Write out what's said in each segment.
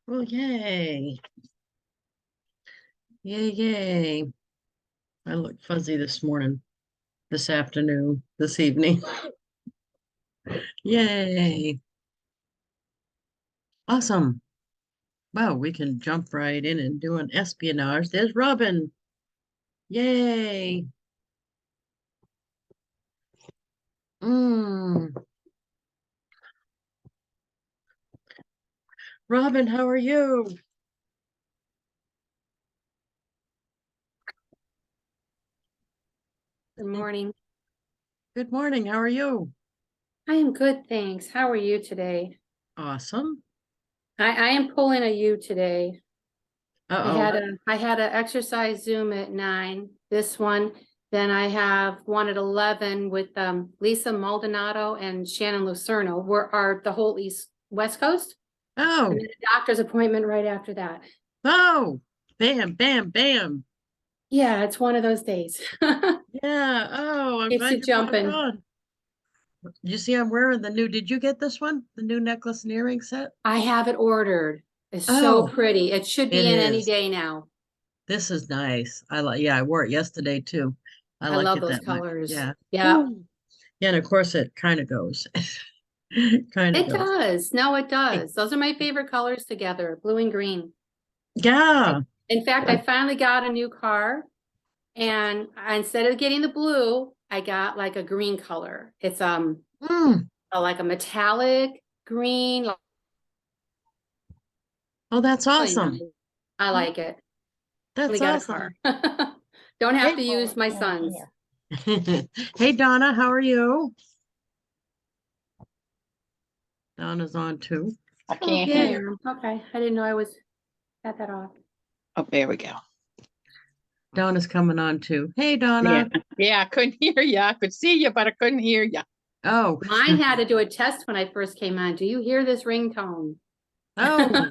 Well, yay. Yay, yay. I look fuzzy this morning, this afternoon, this evening. Yay. Awesome. Wow, we can jump right in and do an espionage. There's Robin. Yay. Mm. Robin, how are you? Good morning. Good morning. How are you? I am good, thanks. How are you today? Awesome. I am pulling a U today. Uh-oh. I had a exercise Zoom at 9, this one. Then I have one at 11 with Lisa Maldonado and Shannon Lucerno. Are the whole West Coast. And Oh, then a doctor's appointment right after that. oh, bam, bam, bam. Yeah, it's one of those days. Yeah. Oh, I'm Keeps glad you you popped jumping. on. You see, I'm wearing the new. Did you get this one? The new necklace and earring set? I have it ordered. It's so Oh, pretty. It should it be in any is. day now. This is nice. I like, yeah, I wore it yesterday too. I I like love it those that much. colors. Yeah. Yeah. Ooh. Yeah, and of course it kind of goes. Kind of It goes. does. No, it Hey, does. Those are my favorite colors together, blue and green. yeah. In fact, I finally got a new car and instead of getting the blue, I got like a green color. It's Mm. like a metallic green. Oh, that's Really awesome. nice. I Mm, like it. We that's got a car. awesome. Don't have Hey, to use my son's. hey, Donna, how are you? Donna's on too. I Oh, can't there Yeah. you hear. are. Okay. I didn't know I was had that off. Oh, there we go. Donna's coming on too. Hey, Yeah. Donna. Yeah, I couldn't hear you. I could see you, but I couldn't hear you. Oh, Mine had to do a test when I first came on. Do you hear this ringtone? oh,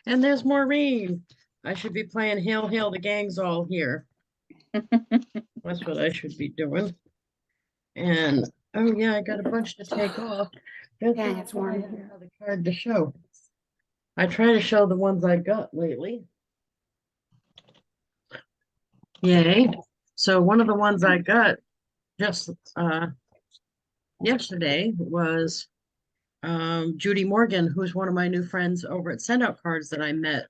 and there's Maureen. I should be playing Hail, Hail, the gang's all here. That's what I should be doing. And oh yeah, I got a bunch to take off. That's Yeah, why I it's thought I warm had here. another card to show. I try to show the ones I got lately. Yay. So one of the ones I got just yesterday was Judy Morgan, who's one of my new friends over at SendOutCards that I met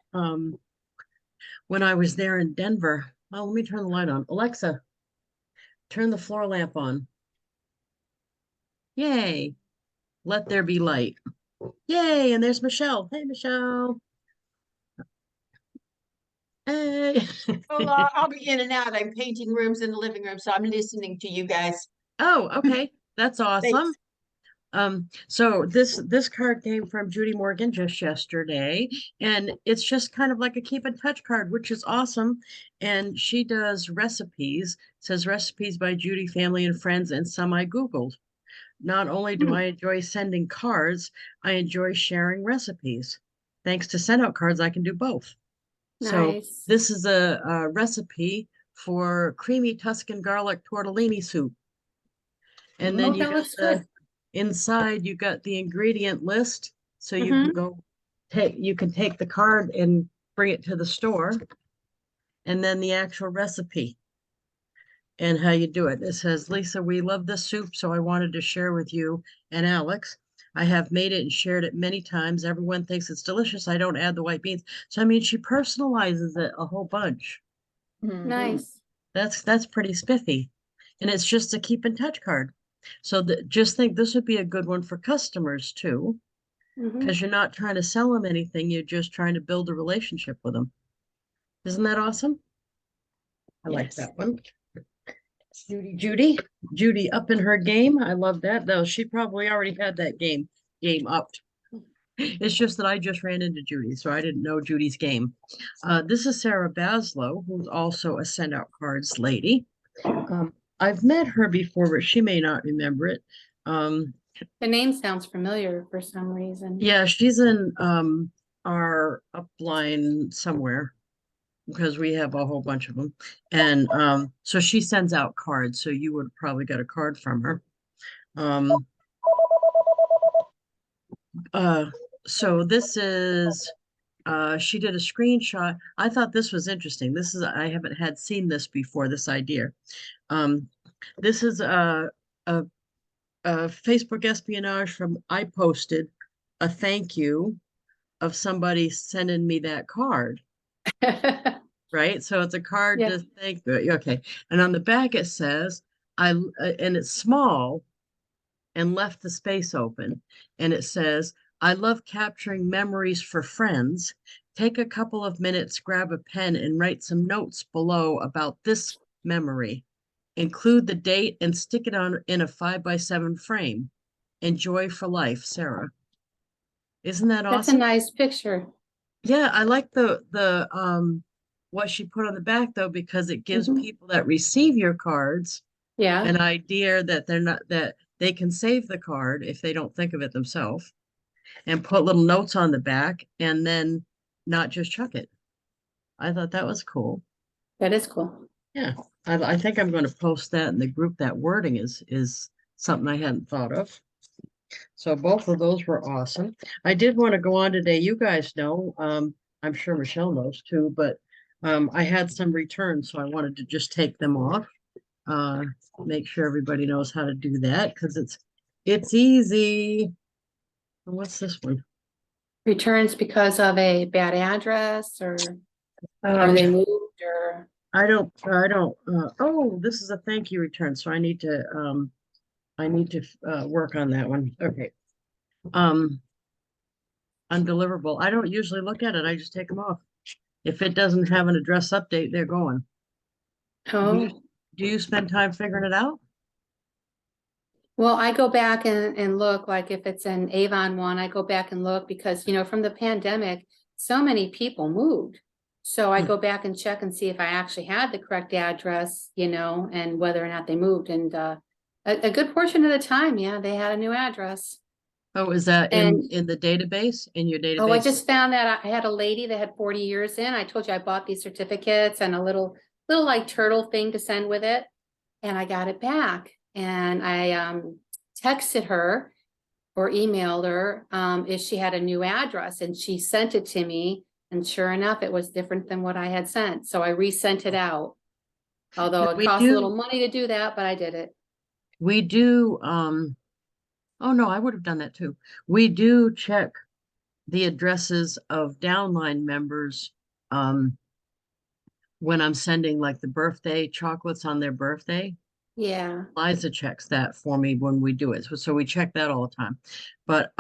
when I was there in Denver. Oh, let me turn the light on. Alexa, turn the floor lamp on. Yay. Let there be light. Yay. And there's Michelle. Hey, Michelle. Hey. Well, I'll be in and out. I'm painting rooms in the living room, so I'm listening to you guys. Oh, okay. That's awesome. Thanks. So this card came from Judy Morgan just yesterday, and it's just kind of like a keep in touch card, which is awesome. And she does recipes, says recipes by Judy, family, and friends, and some I Googled. Not only do I enjoy sending cards, I enjoy sharing recipes. Thanks to send out cards, I can do both. So Nice. this is a recipe for creamy Tuscan garlic tortellini soup. And then Oh, you that got looks good. the inside, you got the ingredient list. So you can Mm-hmm. go you can take the card and bring it to the store. And then the actual recipe and how you do it. It says, Lisa, we love this soup, so I wanted to share with you and Alex. I have made it and shared it many times. Everyone thinks it's delicious. I don't add the white beans. So I mean, she personalizes it a whole bunch. Nice. That's pretty spiffy. And it's just a keep in touch card. So just think this would be a good one for customers too, Mm-hmm. because you're not trying to sell them anything. You're just trying to build a relationship with them. Isn't that awesome? I like Yes. that one. Judy up in her game. I love that though. She probably already had that game up. It's just that I just ran into Judy, so I didn't know Judy's game. This is Sarah Baslow, who's also a send out cards lady. I've met her before, but she may not remember it. The name sounds familiar for some reason. Yeah, she's in our upline somewhere because we have a whole bunch of them. And so she sends out cards, so you would probably get a card from her. Um, uh, so this is she did a screenshot. I thought this was interesting. I haven't had seen this before, this idea. This is a, a Facebook espionage from, I posted a thank you of somebody sending me that card, right? So it's a card Yeah. to thank, okay. And on the back it says, and it's small and left the space open. And it says, I love capturing memories for friends. Take a couple of minutes, grab a pen and write some notes below about this memory. Include the date and stick it on in a 5x7 frame. Enjoy for life, Sarah. Isn't that That's a awesome? nice picture. Yeah, I like the what she put on the back though, because it gives Mhm. people that receive your cards Yeah, an idea that they're not, that they can save the card if they don't think of it themselves and put little notes on the back and then not just chuck it. I thought that was cool. that is cool. Yeah, I think I'm going to post that in the group. That wording is something I hadn't thought of. So both of those were awesome. I did want to go on today. You guys know, I'm sure Michelle knows too, but I had some returns, so I wanted to just take them off. Uh, make sure everybody knows how to do that because it's easy. What's this one? Returns because of a bad address or they moved or, I don't, oh, this is a thank you return, so I need to work on that one. Okay. Undeliverable. I don't usually look at it. I just take them off. If it doesn't have an address update, they're going. oh. Do you spend time figuring it out? Well, I go back and look, like if it's an Avon one, I go back and look because, from the pandemic, so many people moved. So I Hmm. go back and check and see if I actually had the correct address, and whether or not they moved. And a good portion of the time, yeah, they had a new address. Oh, is that And in the database, in your oh, I database? just found that I had a lady that had 40 years in. I told you I bought these certificates and a little like turtle thing to send with it. And I got it back. And I texted her or emailed her if she had a new address, and she sent it to me. And sure enough, it was different than what I had sent. So I resent it out. Although Now, it costs a little money to do that, but I did it. we do, oh no, I would have done that too. We do check the addresses of downline members, when I'm sending like the birthday chocolates on their birthday. Yeah. Liza checks that for me when we do it. So we check that all the time. But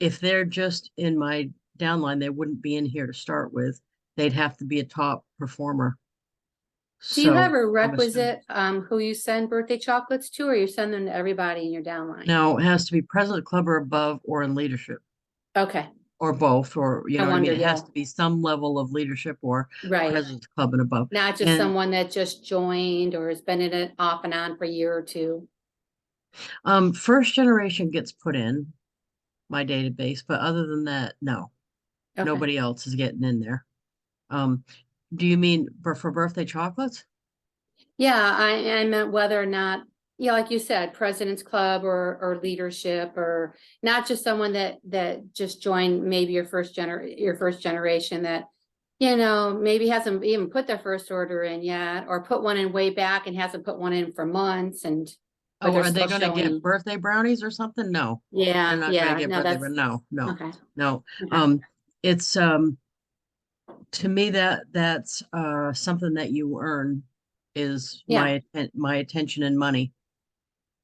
if they're just in my downline, they wouldn't be in here to start with. They'd have to be a top performer. Do you have So a I'm assuming. requisite who you send birthday chocolates to, or you send them to everybody in your downline? Now it has to be President Club or above or in leadership Okay. or both, or you I know what I mean? wondered, It has yeah. to be some level of leadership or Right. President's Club and above. Not just And someone that just joined or has been in it off and on for a year or two. first generation gets put in my database, but other than that, no, Okay. nobody else is getting in there. Um, do you mean for birthday chocolates? Yeah, I meant whether or not, yeah, like you said, President's Club or leadership, or not just someone that just joined maybe your first generation that, maybe hasn't even put their first order in yet, or put one in way back and hasn't put one in for months but Oh, they're are they still gonna get showing. birthday brownies or something? No, they're Yeah, not gonna yeah, get no, birthday, that's but no, okay. no. Okay. It's to me that's something that you earn is Yeah, my attention and money.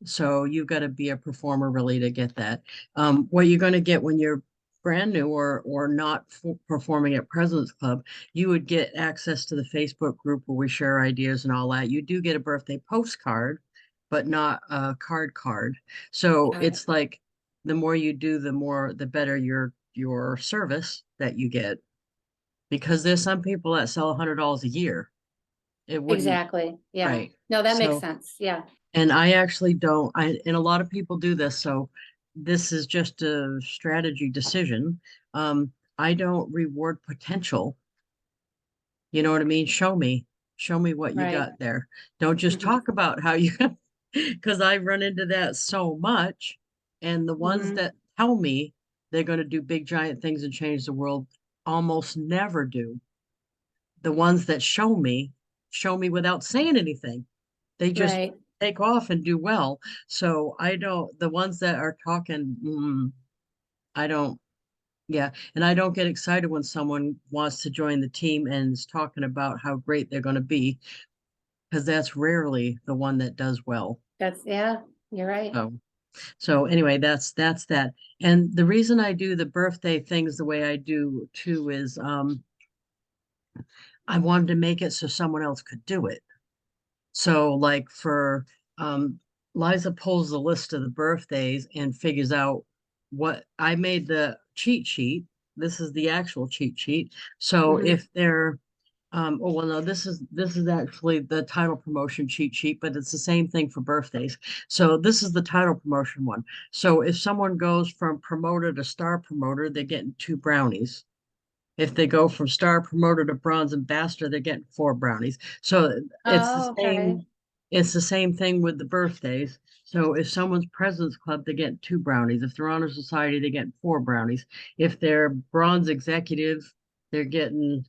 So you've got to be a performer really to get that. What you're going to get when you're brand new or not performing at President's Club, you would get access to the Facebook group where we share ideas and all that. You do get a birthday postcard, but not a card. So got it. it's like the more you do, the better your service that you get. Because there's some people that sell $100 a year. It wouldn't, Exactly. Yeah. right. No, that makes So sense. Yeah. and I actually don't, and a lot of people do this, so this is just a strategy decision. I don't reward potential. You know what I mean? Show me what you Right. got there. Don't just Mhm. talk about how you, because I run into that so much. And the ones Mhm. that tell me they're going to do big giant things and change the world almost never do. The ones that show me without saying anything. They just Right. take off and do well. So I don't, the ones that are talking, I don't, yeah. And I don't get excited when someone wants to join the team and is talking about how great they're going to be, because that's rarely the one that does well. Yeah, you're right. So anyway, that's that. And the reason I do the birthday things the way I do too is I wanted to make it so someone else could do it. So like for Liza pulls the list of the birthdays and figures out what I made the cheat sheet. This is the actual cheat sheet. So Mhm. if they're oh well no, this is actually the title promotion cheat sheet, but it's the same thing for birthdays. So this is the title promotion one. So if someone goes from promoter to star promoter, they're getting 2 brownies. If they go from star promoter to bronze ambassador, they're getting 4 brownies. So Oh, okay. it's the same thing with the birthdays. So if someone's President's Club, they get 2 brownies. If they're Honor Society, they get 4 brownies. If they're bronze executive, they're getting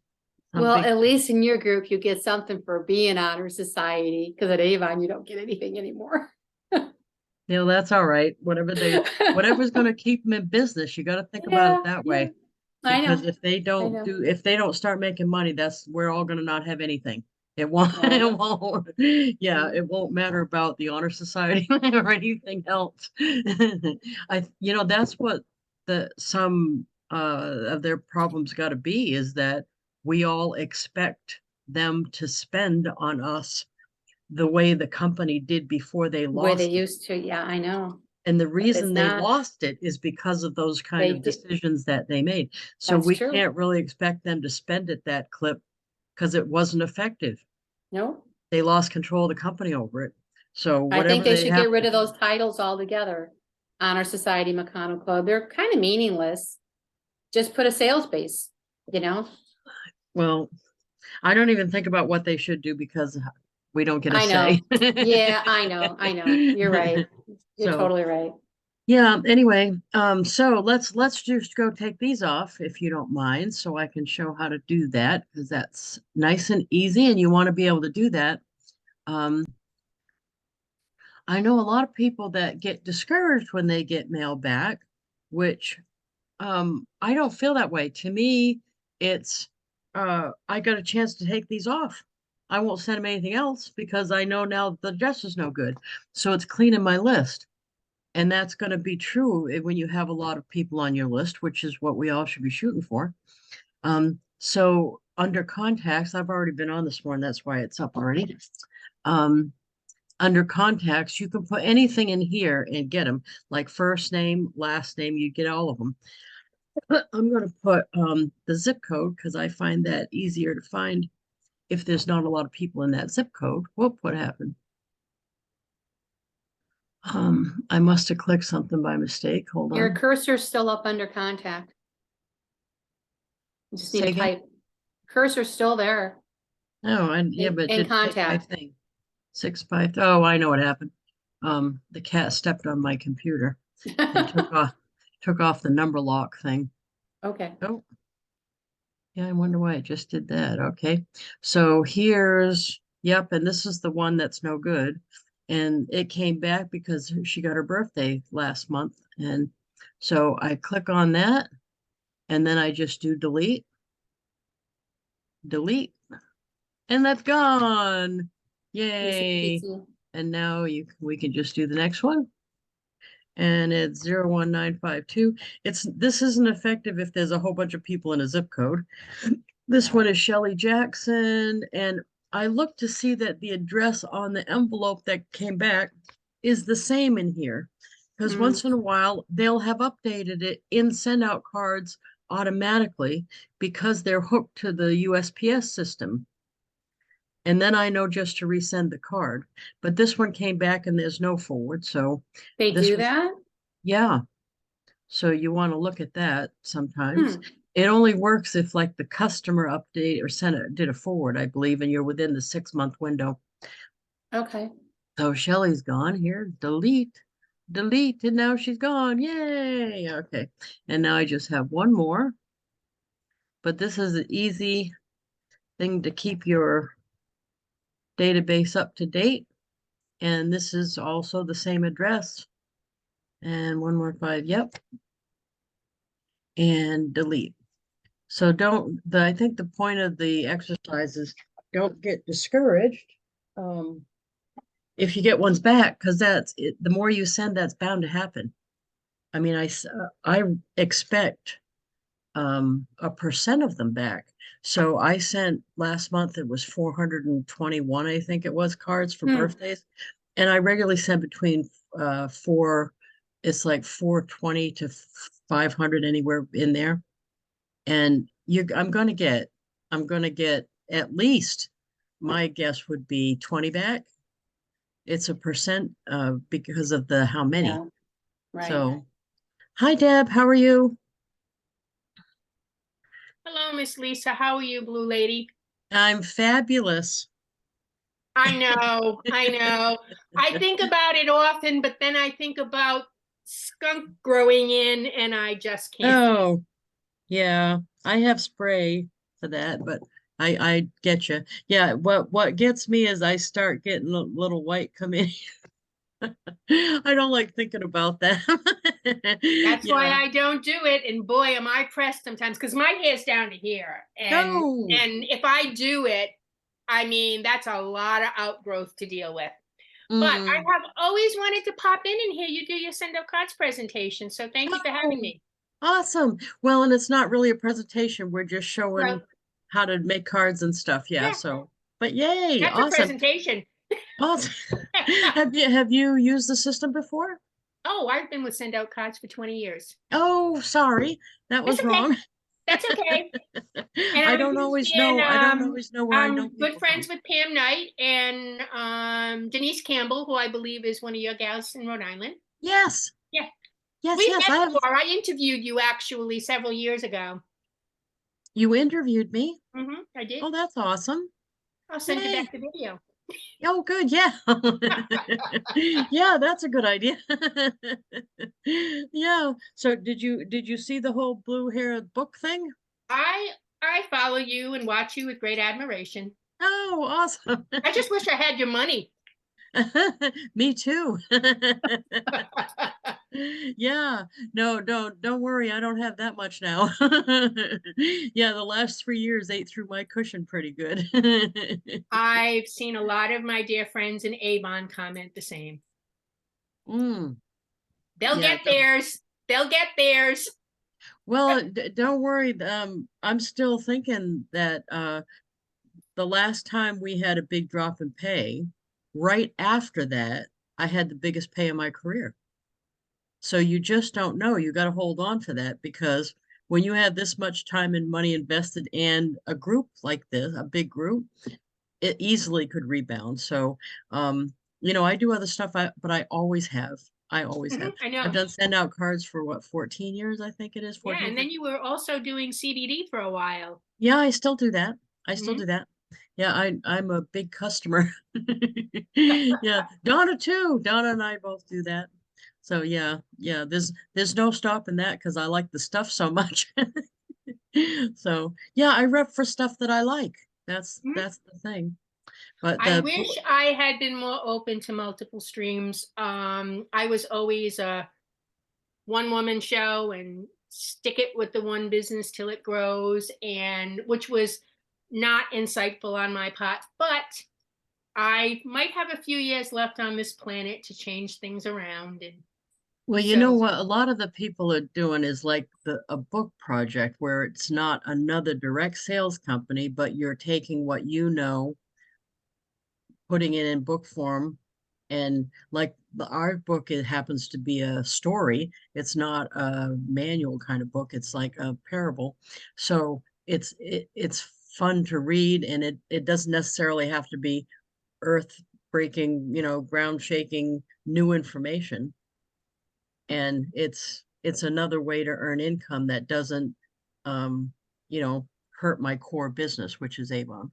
Well, something. at least in your group, you get something for being honor society, because at Avon, you don't get anything anymore. You know, that's all right. Whatever's going to keep them in business, you got to think about it Yeah, that yeah. way. I Because know, I know. if they don't start making money, we're all going to not have anything. It won't, Oh. it won't, yeah, it won't matter about the honor society or anything else. That's what some of their problems got to be, is that we all expect them to spend on us the way the company did before they Where they lost it. used to, yeah, I know. And the It's reason they not, lost it is because of those kind they of did, decisions that they made. So that's we true. can't really expect them to spend at that clip because it wasn't effective. No, They lost control of the company over it. So I think whatever they they should get have rid to of those do. titles altogether. Honor Society, McConnell Club, they're kind of meaningless. Just put a sales base, you know? Well, I don't even think about what they should do because we don't get a I say. know. Yeah, I know. You're right. You're So totally right. yeah, anyway, so let's just go take these off if you don't mind, so I can show how to do that, because that's nice and easy and you want to be able to do that. Um, I know a lot of people that get discouraged when they get mail back, which I don't feel that way. To me, it's I got a chance to take these off. I won't send them anything else because I know now the dress is no good. So it's cleaning my list. And that's going to be true when you have a lot of people on your list, which is what we all should be shooting for. So under contacts, I've already been on this one. That's why it's up already. Um, Under contacts, you can put anything in here and get them, like first name, last name, you get all of them. I'm going to put the zip code because I find that easier to find if there's not a lot of people in that zip code. Whoop, what happened? I must have clicked something by mistake. Hold Your on. cursor's still up under contact. You just need Say to again? type. Cursor's still there Oh, yeah, but it in didn't take my contact. thing. 6 by. Oh, I know what happened. The cat stepped on my computer and took off the number lock thing. Okay, Oh, yeah, I wonder why it just did that. Okay. So yep, and this is the one that's no good. And it came back because she got her birthday last month. And so I click on that and then I just do delete, delete, and that's gone. easy Yay. peasy. And now we can just do the next one. And it's 01952. This isn't effective if there's a whole bunch of people in a zip code. This one is Shelley Jackson, and I looked to see that the address on the envelope that came back is the same in here. Because Mm, once in a while they'll have updated it in SendOutCards automatically because they're hooked to the USPS system. And then I know just to resend the card. But this one came back and there's no forward. So They this do was, that? yeah. So you want to look at that sometimes. Hmm, It only works if like the customer update or did a forward, I believe, and you're within the 6-month window. okay. So Shelly's gone here. Delete, delete, and now she's gone. Yay. Okay. And now I just have one more. but this is an easy thing to keep your database up to date. And this is also the same address. And 115, yep. And delete. So I think the point of the exercise is don't get discouraged. If you get ones back, because that's it, the more you send, that's bound to happen. I mean, I expect a percent of them back. So I sent last month, it was 421, I think it was, cards for birthdays. And I regularly send between it's like 420 to 500, anywhere in there. And I'm gonna get at least, my guess would be 20 back. It's a percent because of the how many. Yeah, right. So, hi Deb, how are you? Hello, Miss Lisa. How are you, Blue Lady? I'm fabulous. I know, I know. I think about it often, but then I think about skunk growing in and I just can't. Oh, yeah, I have spray for that, but I get you. Yeah, what gets me is I start getting a little white come in. I don't like thinking about that. That's why Yeah. I don't do it. And boy, am I pressed sometimes because my hair's down to here. No. And if I do it, I mean, that's a lot of outgrowth to deal with. But I Mm. have always wanted to pop in and hear you do your Send Out Cards presentation. So thank you for having Oh, me. awesome. Well, and it's not really a presentation. We're just showing Well, how to make cards and stuff. Yeah. yeah, So, but yay, that's a awesome. presentation. Awesome. Have you used the system before? Oh, I've been with Send Out Cards for 20 years. Oh, sorry. That was That's okay. wrong. That's okay. And I I've don't used always in, know. I don't always know where I know I'm good people friends from. with Pam Knight and Denise Campbell, who I believe is one of your gals in Rhode Island. Yes. Yeah. Yes, We've yes. met I have. before. I interviewed you actually several years ago. You interviewed me. I did. Oh, that's awesome. I'll send you Yay. back the video. Oh, good. Yeah. Yeah, that's a good idea. Yeah. So did you see the whole blue hair book thing? I follow you and watch you with great admiration. Oh, awesome. I just wish I had your money. Me too. Yeah. No, don't worry. I don't have that much now. Yeah, the last 3 years ate through my cushion pretty good. I've seen a lot of my dear friends in Avon comment the same. Mm, They'll yeah. get theirs. They'll get theirs. Well, don't worry. I'm still thinking that the last time we had a big drop in pay, right after that, I had the biggest pay of my career. So you just don't know. You got to hold on to that, because when you have this much time and money invested and a group like this, a big group, it easily could rebound. So, I do other stuff, but I always have. I always have. I know. I've done send out cards for what, 14 years, I think it is. Yeah, 14, and then you were also doing CBD for a while. yeah, I still do that. I still Mhm. do that. Yeah, I'm a big customer. Yeah, Donna too. Donna and I both do that. So yeah, there's no stopping that because I like the stuff so much. So yeah, I rep for stuff that I like. Mhm. That's the thing. But I wish I had been more open to multiple streams. I was always a one woman show and stick it with the one business till it grows, and which was not insightful on my part, but I might have a few years left on this planet to change things around. And well, you know so, what a lot of the people are doing is like a book project where it's not another direct sales company, but you're taking what you know, putting it in book form. And like the art book, it happens to be a story. It's not a manual kind of book. It's like a parable. So it's fun to read, and it doesn't necessarily have to be earth breaking, ground shaking new information. And it's another way to earn income that doesn't um, hurt my core business, which is Avon.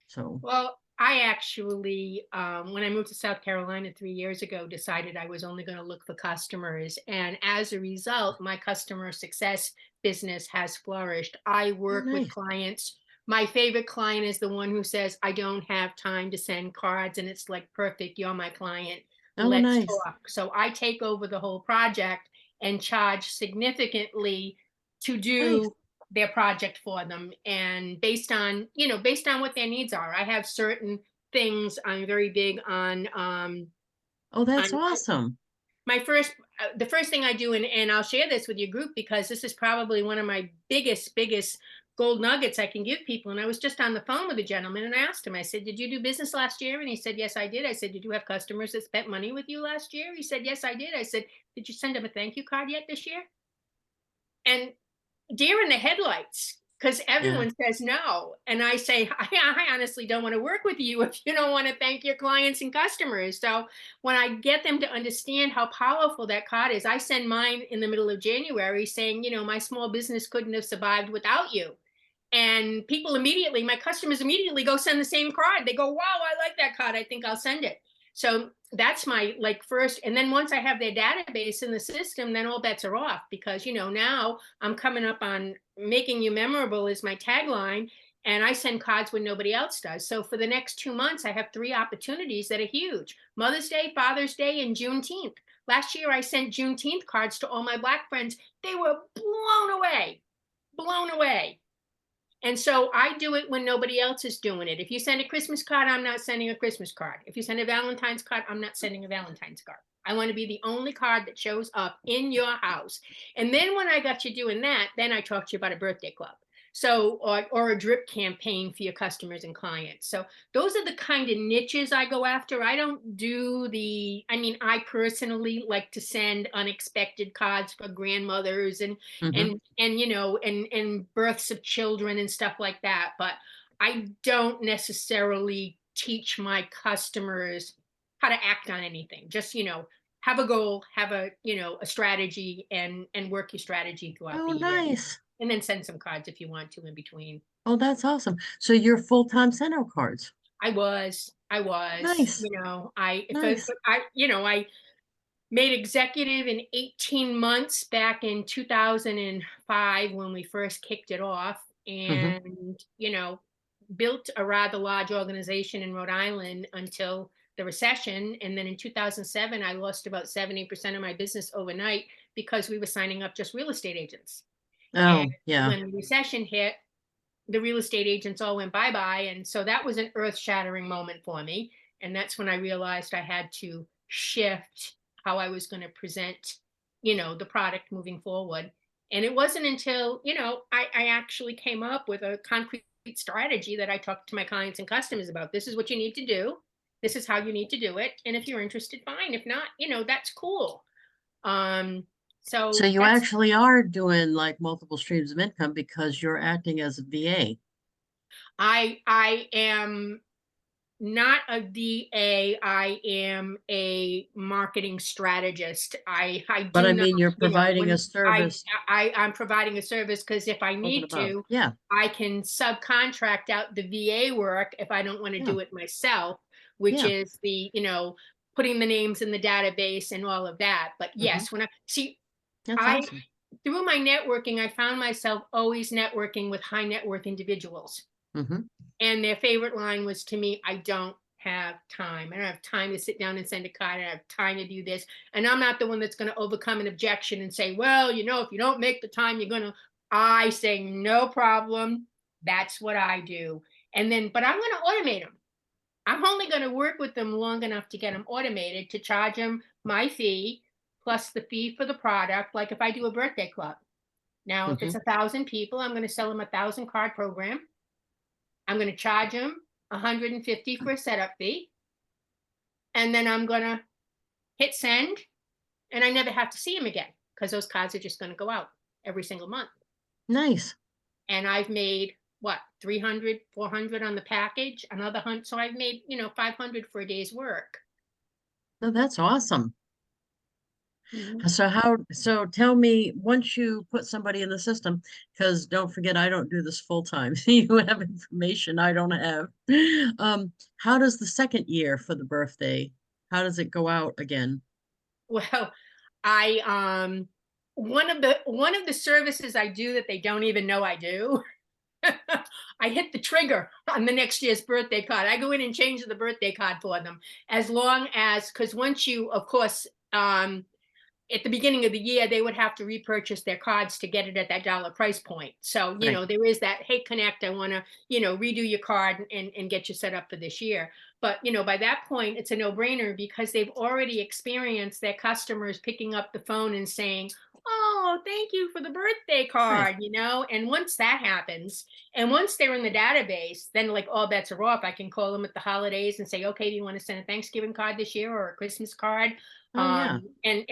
So well, I actually, when I moved to South Carolina 3 years ago, decided I was only going to look for customers. And as a result, my customer success business has flourished. I Oh, work with nice. clients. My favorite client is the one who says, I don't have time to send cards. And it's like, perfect, you're my client. Oh, Let's nice. talk. So I take over the whole project and charge significantly to Nice. do their project for them, and based on what their needs are. I have certain things I'm very big on. Oh, that's On awesome. my first The first thing I do, and I'll share this with your group because this is probably one of my biggest gold nuggets I can give people. And I was just on the phone with a gentleman and I asked him, I said, did you do business last year? And he said, yes, I did. I said, did you have customers that spent money with you last year? He said, yes, I did. I said, did you send them a thank you card yet this year? And deer in the headlights, because Yeah. everyone says no. And I say, I honestly don't want to work with you if you don't want to thank your clients and customers. So when I get them to understand how powerful that card is, I send mine in the middle of January saying, my small business couldn't have survived without you. And people immediately, my customers immediately go send the same card. They go, wow, I like that card. I think I'll send it. So that's my first. And then once I have their database in the system, then all bets are off, because, now I'm coming up on making you memorable is my tagline. And I send cards when nobody else does. So for the next 2 months, I have 3 opportunities that are huge: Mother's Day, Father's Day, and Juneteenth. Last year, I sent Juneteenth cards to all my Black friends. They were blown away, blown away. And so I do it when nobody else is doing it. If you send a Christmas card, I'm not sending a Christmas card. If you send a Valentine's card, I'm not sending a Valentine's card. I want to be the only card that shows up in your house. And then when I got you doing that, then I talked to you about a birthday club. So, or a drip campaign for your customers and clients. So those are the kind of niches I go after. I don't do I personally like to send unexpected cards for grandmothers and Mhm. and births of children and stuff like that. But I don't necessarily teach my customers how to act on anything. Just, have a goal, have a strategy, and work your strategy throughout Oh, the year. nice. And then send some cards if you want to in between. Oh, that's awesome. So you're full-time SendOutCards. I was, Nice. if Nice. I made executive in 18 months back in 2005 when we first kicked it off, Mhm. and, built a rather large organization in Rhode Island until the recession. And then in 2007, I lost about 70% of my business overnight because we were signing up just real estate agents. And Oh, yeah. when the recession hit, the real estate agents all went bye-bye. And so that was an earth-shattering moment for me. And that's when I realized I had to shift how I was going to present, the product moving forward. And it wasn't until, I actually came up with a concrete strategy that I talked to my clients and customers about. This is what you need to do. This is how you need to do it. And if you're interested, fine. If not, that's cool. Um, So so you that's actually are doing like multiple streams of income because you're acting as a VA. I am not a VA. I am a marketing strategist. I But do I not, mean, you're providing a when service I'm providing a service, because if I over and need above. to, Yeah. I can subcontract out the VA work if I don't want to Yeah. do it myself, which Yeah. is putting the names in the database and all of that. But Mhm. yes, when That's I awesome. through my networking, I found myself always networking with high net worth individuals. Mhm. And their favorite line was to me, I don't have time. I don't have time to sit down and send a card. I don't have time to do this. And I'm not the one that's going to overcome an objection and say, well, if you don't make the time, you're going to. I say, no problem. That's what I do. And then, but I'm going to automate them. I'm only going to work with them long enough to get them automated, to charge them my fee plus the fee for the product. Like if I do a birthday club. Now, if it's Mhm. 1,000 people, I'm going to sell them 1,000 card program. I'm going to charge them $150 for a setup fee. And then I'm going to hit send, and I never have to see them again, because those cards are just going to go out every single month. Nice. And I've made what, 300, 400 on the package, another 100. So I've made, 500 for a day's work. No, that's awesome. Mhm. So tell me, once you put somebody in the system, because don't forget, I don't do this full time. You have information I don't have. How does the second year for the birthday, how does it go out again? Well, I one of the services I do that they don't even know I do. I hit the trigger on the next year's birthday card. I go in and change the birthday card for them, as long as, because once you, of course, at the beginning of the year, they would have to repurchase their cards to get it at that dollar price point. So, Right. there is that, hey, Connect, I want to, redo your card and get you set up for this year. But, by that point, it's a no brainer because they've already experienced their customers picking up the phone and saying, oh, thank you for the birthday Right. card, And once that happens, and once they're in the database, then like all bets are off. I can call them at the holidays and say, okay, do you want to send a Thanksgiving card this year or a Christmas card? Oh, yeah. And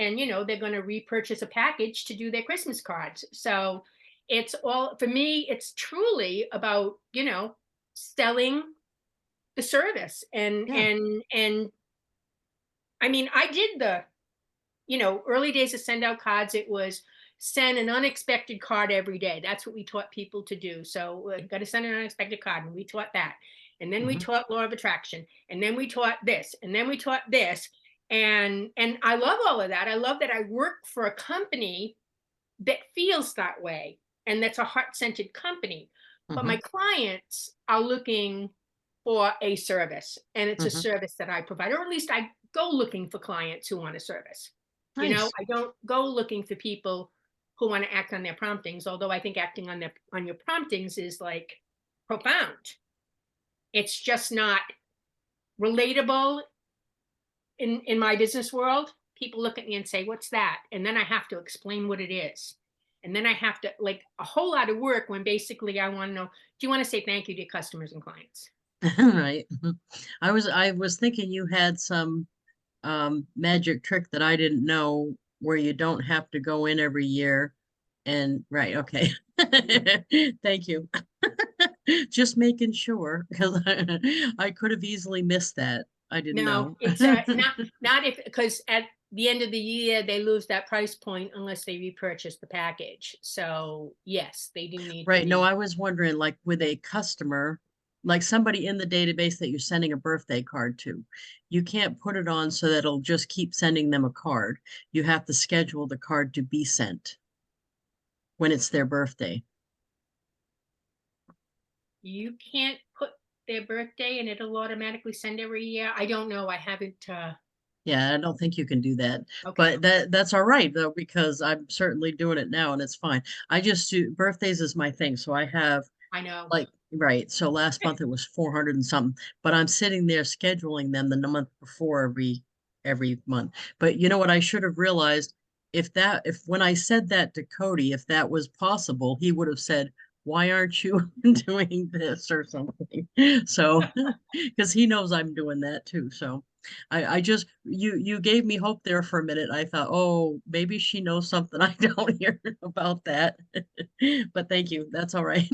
they're going to repurchase a package to do their Christmas cards. So it's all, for me, it's truly about selling the service. and Yeah. and and I mean, I did the early days of Send Out Cards. It was send an unexpected card every day. That's what we taught people to do. So got to send an unexpected card, and we taught that. And then we Mhm. taught law of attraction, and then we taught this, and then we taught this. And I love all of that. I love that I work for a company that feels that way, and that's a heart-centered company. But my Mhm. clients are looking for a service, and it's a Mhm. service that I provide, or at least I go looking for clients who want a service. Nice. I don't go looking for people who want to act on their promptings, although I think acting on your promptings is like profound. It's just not relatable in my business world. People look at me and say, "What's that?" And then I have to explain what it is. And then I have to, like, a whole lot of work when basically I want to know, do you want to say thank you to your customers and clients? Right. Mhm. I was thinking you had some magic trick that I didn't know where you don't have to go in every year and right, okay. Thank you. Just making sure because I could have easily missed that. I didn't No, know. it's not if, because at the end of the year they lose that price point unless they repurchase the package. So yes, they do need to Right. No, be. I was wondering, like with a customer, like somebody in the database that you're sending a birthday card to, you can't put it on so that it'll just keep sending them a card. You have to schedule the card to be sent when it's their birthday. You can't put their birthday and it'll automatically send every year. I don't know. I haven't. Yeah, I don't think you can do that, Okay, but that's all right though, because I'm certainly doing it now and it's fine. I just do birthdays is my thing. So I have I know. like, right. So last month it was 400 and something, but I'm sitting there scheduling them the month before every month. But you know what I should have realized if when I said that to Cody, if that was possible, he would have said, "Why aren't you doing this or something?" So because he knows I'm doing that too. So I just you gave me hope there for a minute. I thought, oh, maybe she knows something I don't hear about that. But thank you. That's all right.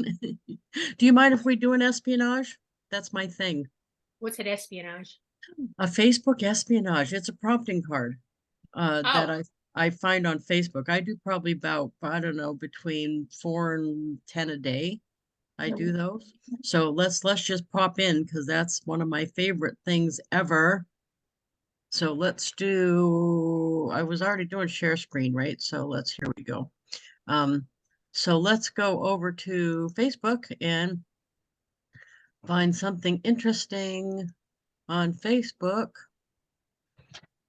Do you mind if we do an espionage? That's my thing. What's it, espionage? A Facebook espionage. It's a prompting card that Oh, I find on Facebook. I do probably about, I don't know, between 4 and 10 a day. I do those. So let's just pop in because that's one of my favorite things ever. So let's do, I was already doing share screen, right? So here we go. Um, so let's go over to Facebook and find something interesting on Facebook.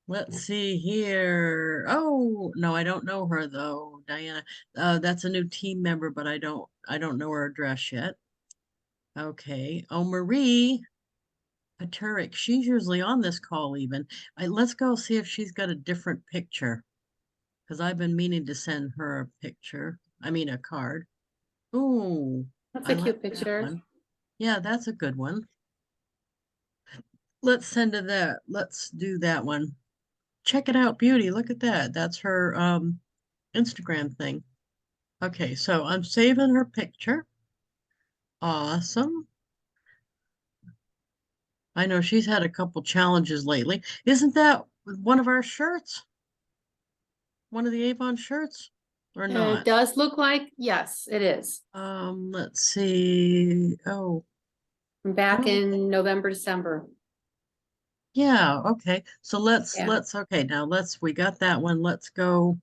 Let's see here. Oh, no, I don't know her though, Diana. That's a new team member, but I don't know her address yet. Okay. Oh, Marie Paturik. She's usually on this call even. Let's go see if she's got a different picture because I've been meaning to send her a picture. I mean, a card. Ooh, That's I a like cute that picture. one. Yeah, that's a good one. Let's send her that. Let's do that one. Check it out, beauty. Look at that. That's her Instagram thing. Okay, so I'm saving her picture. Awesome. I know she's had a couple challenges lately. Isn't that one of our shirts? one of the Avon shirts or It not? does look like, yes, it is. Let's see. Oh, Back oh, in November, December. yeah, okay. So Yeah. okay, now we got that one. Let's go.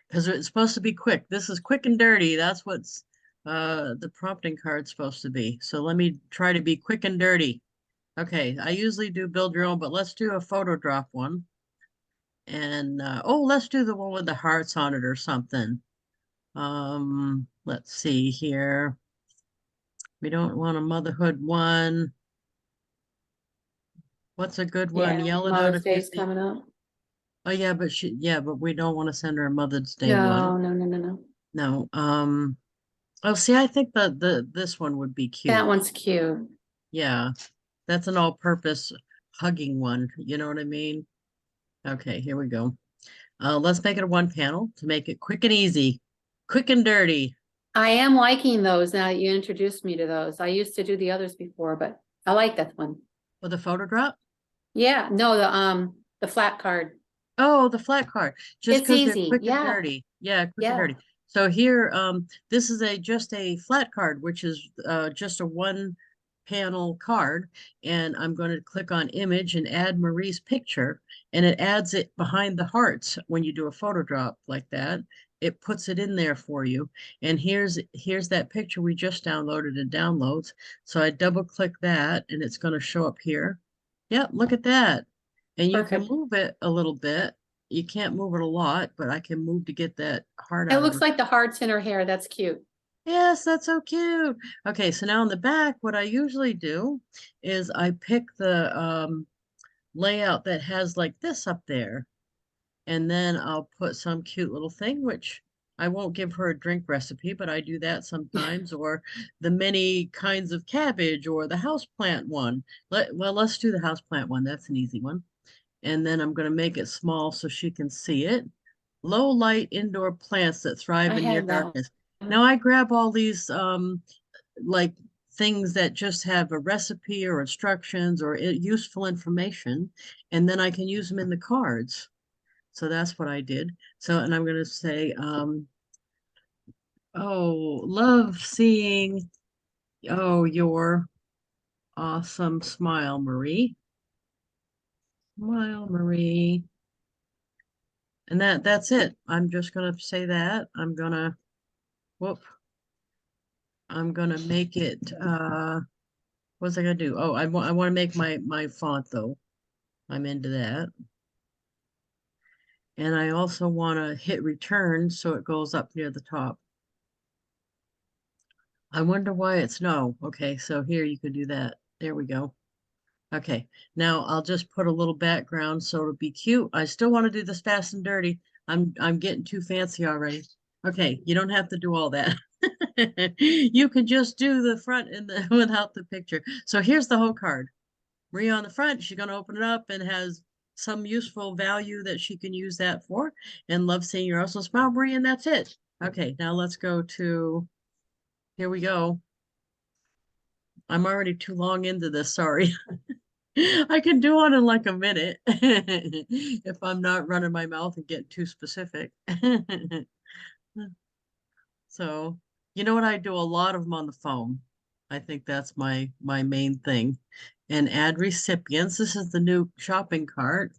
Because it's supposed to be quick. This is quick and dirty. That's what's the prompting card's supposed to be. So let me try to be quick and dirty. Okay, I usually do build your own, but let's do a photo drop one. And oh, let's do the one with the hearts on it or something. Let's see here. We don't want a motherhood one. What's a good one? Yeah, Yell it out Mother's if you Day's see. coming up. Oh yeah, but we don't want to send her a Mother's Day one. No, no, no, no, no. No. Oh, see, I think this one would be That cute. one's cute. Yeah, that's an all-purpose hugging one. You know what I mean? Okay, here we go. Let's make it a one panel to make it quick and easy, quick and dirty. I am liking those now that you introduced me to those. I used to do the others before, but I like that one. With a photo drop? Yeah, no, the flat card. Oh, the flat card. Just It's because they're easy. quick and Yeah, dirty. Yeah, quick and yeah. dirty. So here, this is just a flat card, which is just a one panel card. And I'm going to click on image and add Marie's picture. And it adds it behind the hearts when you do a photo drop like that. It puts it in there for you. And here's that picture we just downloaded in downloads. So I double click that and it's going to show up here. Yep, look at that. And you can Perfect. move it a little bit. You can't move it a lot, but I can move to get that heart It out of looks her. like the hearts in her hair. That's cute. Yes, that's so cute. Okay, so now on the back, what I usually do is I pick the layout that has like this up there. And then I'll put some cute little thing, which I won't give her a drink recipe, but I do that sometimes, or the many kinds of cabbage or the houseplant one. Let's do the houseplant one. That's an easy one. And then I'm going to make it small so she can see it. Low light indoor plants that thrive I in near had that. darkness. Now I grab all these like things that just have a recipe or instructions or useful information, and then I can use them in the cards. So that's what I did. So, and I'm going to say, oh, love seeing, oh, your awesome smile, Marie. Smile, Marie. And that's it. I'm just gonna say that. Whoop. I'm gonna make it what's I gonna do? Oh, I want to make my font though. I'm into that. And I also want to hit return so it goes up near the top. I wonder why it's no. Okay, so here you could do that. There we go. Okay, now I'll just put a little background so it'll be cute. I still want to do this fast and dirty. I'm getting too fancy already. Okay, you don't have to do all that. You can just do the front and the without the picture. So here's the whole card. Maria on the front, she's gonna open it up and has some useful value that she can use that for. And love seeing your also smile, Maria, and that's it. Okay, now let's go to, here we go. I'm already too long into this, sorry. I can do one in like a minute if I'm not running my mouth and getting too specific. So, you know what? I do a lot of them on the phone. I think that's my main thing. And add recipients. This is the new shopping cart.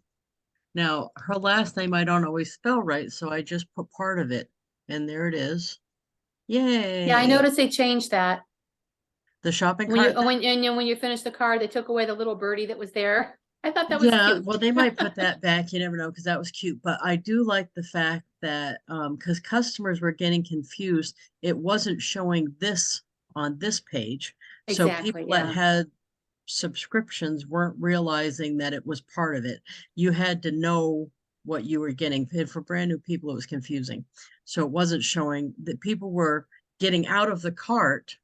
Now, her last name I don't always spell right, so I just put part of it. And there it is. Yay. Yeah, I noticed they changed that. The shopping When you, cart. when you finished the card, they took away the little birdie that was there. I thought that was Yeah, cute. well, they might put that back. You never know, because that was cute. But I do like the fact that because customers were getting confused, it wasn't showing this on this page. So Exactly, people that yeah. had subscriptions weren't realizing that it was part of it. You had to know what you were getting. And for brand new people, it was confusing. So it wasn't showing that people were getting out of the cart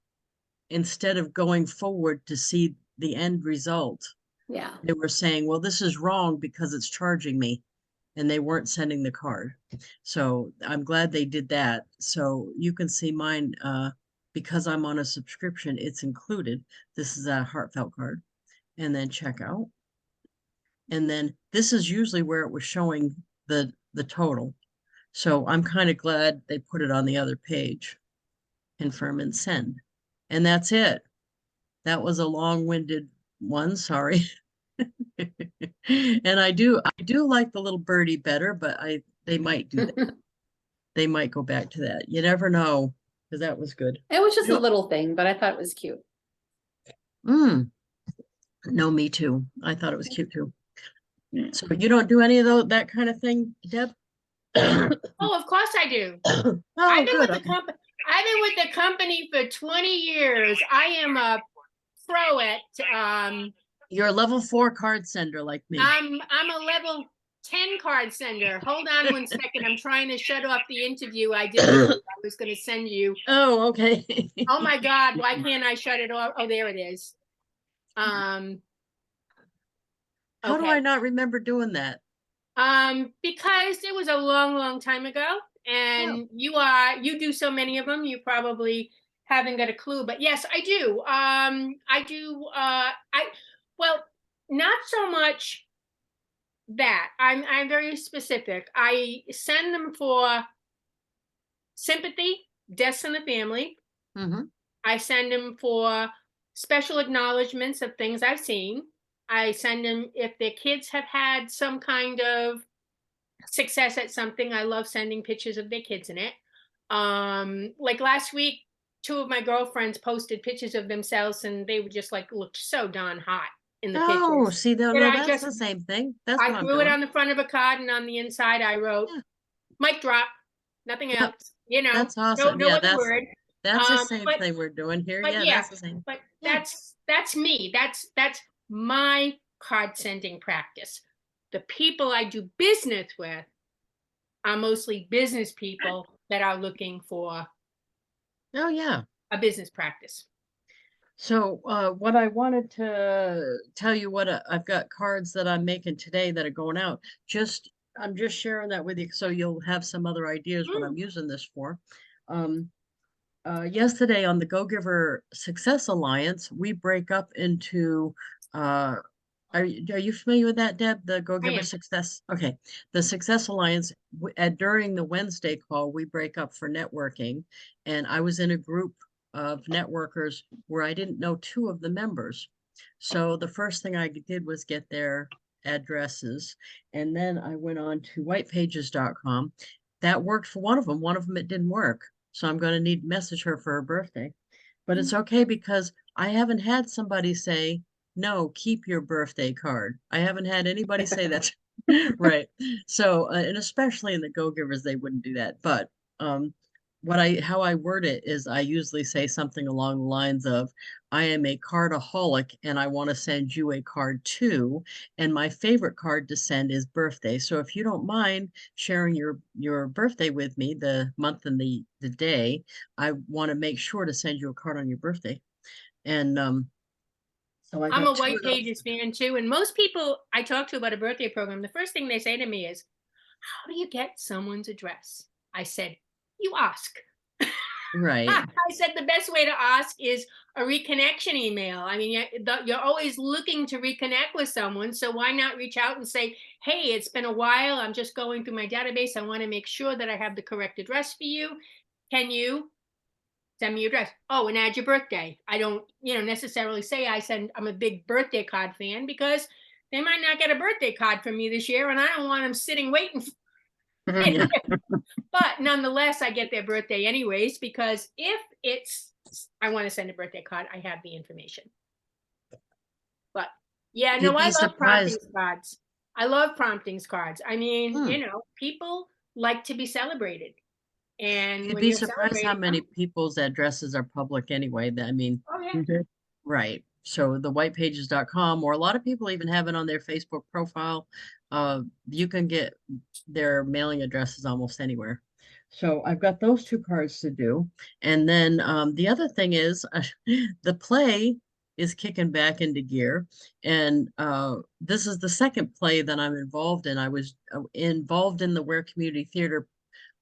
instead of going forward to see the end result. Yeah. They were saying, well, this is wrong because it's charging me, and they weren't sending the card. So I'm glad they did that. So you can see mine, because I'm on a subscription, it's included. This is a heartfelt card, and then checkout. And then this is usually where it was showing the the total. So I'm kind of glad they put it on the other page. Confirm and send. And that's it. That was a long-winded one, sorry. And I do like the little birdie better, but they might do that. They might go back to that. You never know, because that was good. It was just a Yep. little thing, but I thought it was cute. No, me too. I thought it was cute too. So you don't do any of that kind of thing, Deb? Oh, of course I do. Oh, I've been good. with the company. I've been with the company for 20 years. I am a pro at You're a level 4 card sender like me. I'm a level 10 card sender. Hold on one second. I'm trying to shut off the interview I did. I was going to send you. Oh, okay. Oh my God, why can't I shut it off? Oh, there it is. How do Okay. I not remember doing that? Because it was a long, long time ago, and you do so many of them, you probably haven't got a clue. But yes, I do. Well, not so much that. I'm very specific. I send them for sympathy, deaths in the family. Mm-hmm. I send them for special acknowledgments of things I've seen. I send them if their kids have had some kind of success at something. I love sending pictures of their kids in it. Like last week, 2 of my girlfriends posted pictures of themselves, and they were just like looked so darn hot in the Oh, pictures. see, no, And I that's just- the same thing. That's what I I'm threw it doing. on the front of a card, and on the inside I wrote, Yeah. "Mic drop." Nothing Yep. else. You know, That's awesome. no Yeah, other word. that's the same But thing we're doing here. but Yeah, yeah, that's the same. but Yeah. that's me. That's my card sending practice. The people I do business with are mostly business people that are looking for Oh, yeah. a business practice. So what I wanted to tell you I've got cards that I'm making today that are going out. I'm just sharing that with you so you'll have some other ideas what I'm using this for. Yesterday on the Go Giver Success Alliance, we break up into are you familiar with that, Deb? The Go Giver am. Success? Okay. The Success Alliance, during the Wednesday call, we break up for networking. And I was in a group of networkers where I didn't know 2 of the members. So the first thing I did was get their addresses. And then I went on to whitepages.com. That worked for one of them. One of them, it didn't work. So I'm going to need to message her for her birthday. But it's okay because I haven't had somebody say, no, keep your birthday card. I haven't had anybody say that. Right. So, and especially in the Go Givers, they wouldn't do that. But how I word it is I usually say something along the lines of, I am a cardaholic and I want to send you a card too. And my favorite card to send is birthday. So if you don't mind sharing your birthday with me, the month and the day, I want to make sure to send you a card on your birthday. And so I I'm got a 2 White of those. Pages fan too. And most people I talk to about a birthday program, the first thing they say to me is, how do you get someone's address? I said, you ask. Right. I said the best way to ask is a reconnection email. I mean, you're always looking to reconnect with someone. So why not reach out and say, hey, it's been a while. I'm just going through my database. I want to make sure that I have the correct address for you. Can you send me your address? Oh, and add your birthday. I don't, necessarily say I'm a big birthday card fan because they might not get a birthday card from me this year and I don't want them sitting waiting for Yeah. But nonetheless, I get their birthday anyways, because if I want to send a birthday card, I have the information. But yeah, You'd be I love surprised. promptings cards. I love promptings cards. I mean, Hmm. people like to be celebrated. And You'd when be you're surprised how celebrating many them, people's addresses are public anyway. I mean, oh yeah. right. So the whitepages.com, or a lot of people even have it on their Facebook profile. You can get their mailing addresses almost anywhere. So I've got those 2 cards to do. And then the other thing is the play is kicking back into gear. And this is the second play that I'm involved in. I was involved in the Ware Community Theater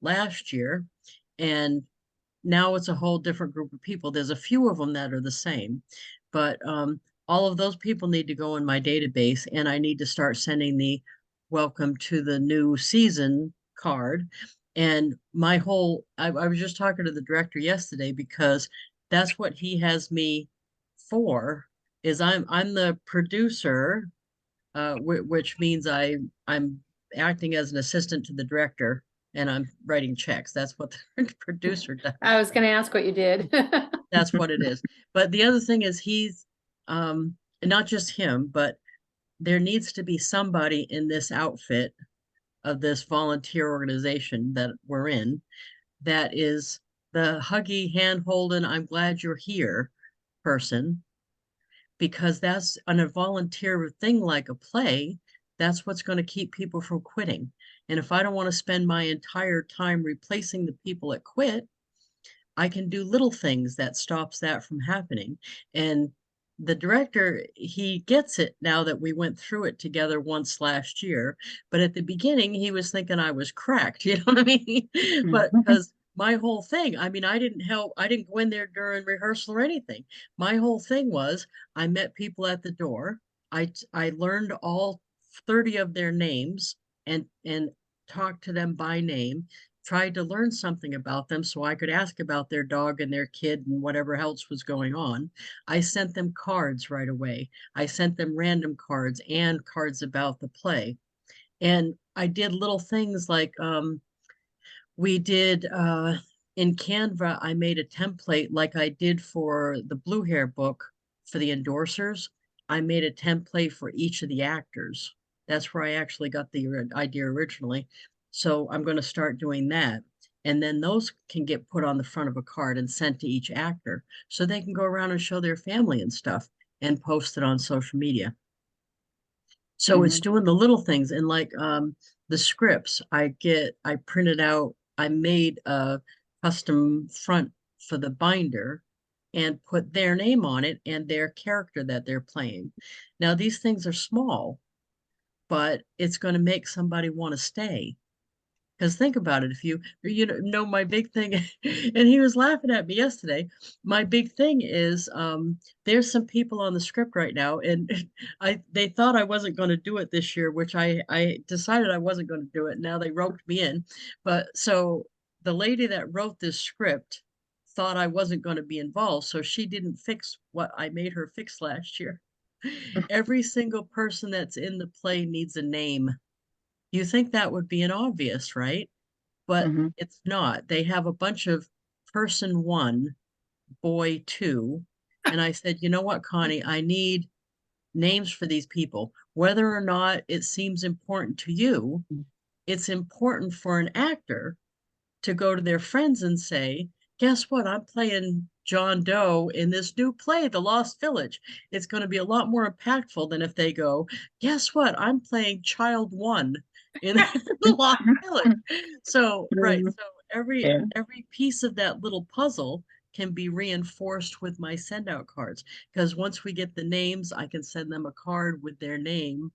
last year, and now it's a whole different group of people. There's a few of them that are the same, but all of those people need to go in my database, and I need to start sending the welcome to the new season card. And my whole, I was just talking to the director yesterday because that's what he has me for, is I'm the producer, which means I'm acting as an assistant to the director and I'm writing checks. That's what the producer does. I was gonna ask what you did. That's what it is. But the other thing is not just him, but there needs to be somebody in this outfit of this volunteer organization that we're in that is the huggy, hand holding, I'm glad you're here person, because that's on a volunteer thing like a play. That's what's going to keep people from quitting. And if I don't want to spend my entire time replacing the people that quit, I can do little things that stops that from happening. And the director, he gets it now that we went through it together once last year. But at the beginning, he was thinking I was cracked, you know what I mean? But because my whole thing, I mean, I didn't go in there during rehearsal or anything. My whole thing was I met people at the door. I learned all 30 of their names and talked to them by name, tried to learn something about them so I could ask about their dog and their kid and whatever else was going on. I sent them cards right away. I sent them random cards and cards about the play. And I did little things like we did in Canva, I made a template like I did for the Blue Hair book for the endorsers. I made a template for each of the actors. That's where I actually got the idea originally. So I'm going to start doing that. And then those can get put on the front of a card and sent to each actor so they can go around and show their family and stuff and post it on social media. So it's doing the little things. And like the scripts I printed out, I made a custom front for the binder and put their name on it and their character that they're playing. Now these things are small, but it's going to make somebody want to stay. Because think about it, if you know my big thing, and he was laughing at me yesterday. My big thing is there's some people on the script right now, and they thought I wasn't going to do it this year, which I decided I wasn't going to do it. Now they roped me in. But so the lady that wrote this script thought I wasn't going to be involved, so she didn't fix what I made her fix last year. Every single person that's in the play needs a name. You think that would be an obvious, right? But it's not. They have a bunch of person one, boy two. And I said, you know what, Connie, I need names for these people. Whether or not it seems important to you, it's important for an actor to go to their friends and say, guess what? I'm playing John Doe in this new play, The Lost Village. It's going to be a lot more impactful than if they go, guess what? I'm playing Child One in The Lost Village. So, right. So every piece of that little puzzle can be reinforced with my send out cards. Because once we get the names, I can send them a card with their name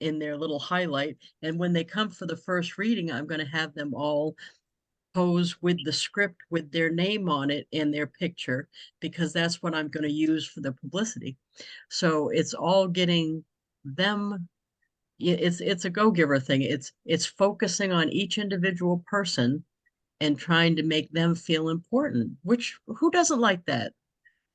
in their little highlight. And when they come for the first reading, I'm going to have them all pose with the script with their name on it and their picture, because that's what I'm going to use for the publicity. So it's all getting them. It's a go-giver thing. It's focusing on each individual person and trying to make them feel important, which who doesn't like that?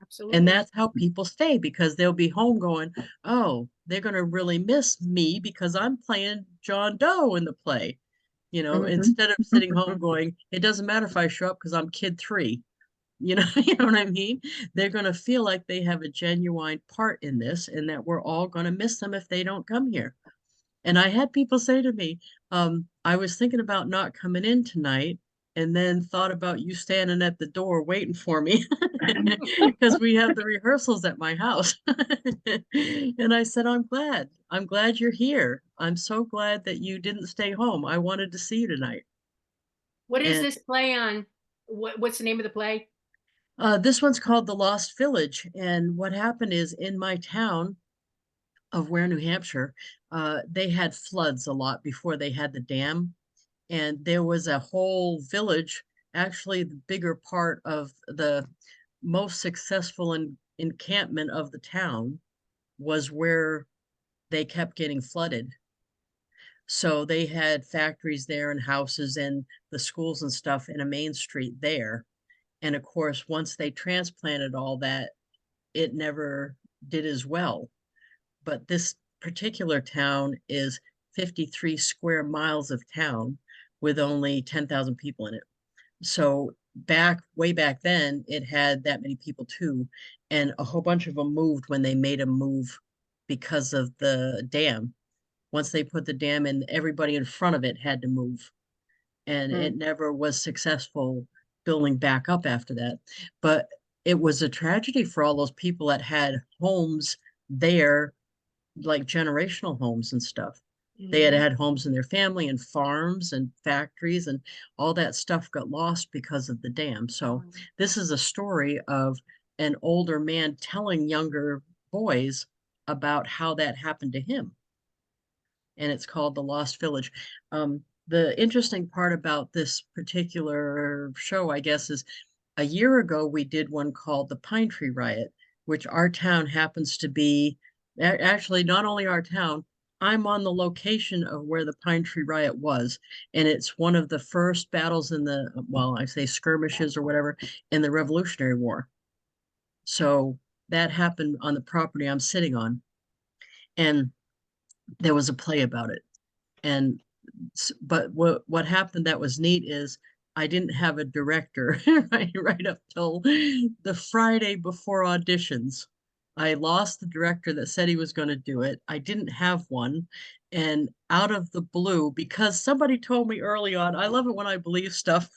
Absolutely. And that's how people stay, because they'll be home going, oh, they're going to really miss me because I'm playing John Doe in the play. Instead of sitting home going, it doesn't matter if I show up because I'm kid 3. You know what I mean? They're going to feel like they have a genuine part in this and that we're all going to miss them if they don't come here. And I had people say to me, I was thinking about not coming in tonight and then thought about you standing at the door waiting for me because we have the rehearsals at my house. And I said, I'm glad you're here. I'm so glad that you didn't stay home. I wanted to see you tonight. What is And this play on? What's the name of the play? this one's called The Lost Village. And what happened is in my town of Ware, New Hampshire, they had floods a lot before they had the dam. And there was a whole village, actually the bigger part of the most successful encampment of the town was where they kept getting flooded. So they had factories there and houses and the schools and stuff in a main street there. And of course, once they transplanted all that, it never did as well. But this particular town is 53 square miles of town with only 10,000 people in it. So way back then, it had that many people too. And a whole bunch of them moved when they made a move because of the dam. Once they put the dam in, everybody in front of it had to move. And it never was successful building back up after that. But it was a tragedy for all those people that had homes there, like generational homes and stuff. They had had homes in their family and farms and factories, and all that stuff got lost because of the dam. So this is a story of an older man telling younger boys about how that happened to him. And it's called The Lost Village. The interesting part about this particular show, I guess, is a year ago we did one called the Pine Tree Riot, which our town happens to be. Actually, not only our town, I'm on the location of where the Pine Tree Riot was, and it's one of the first battles in the, well, I say skirmishes or whatever, in the Revolutionary War. So that happened on the property I'm sitting on, and there was a play about it. And but what happened that was neat is I didn't have a director right up till the Friday before auditions. I lost the director that said he was going to do it. I didn't have one. And out of the blue, because somebody told me early on, I love it when I believe stuff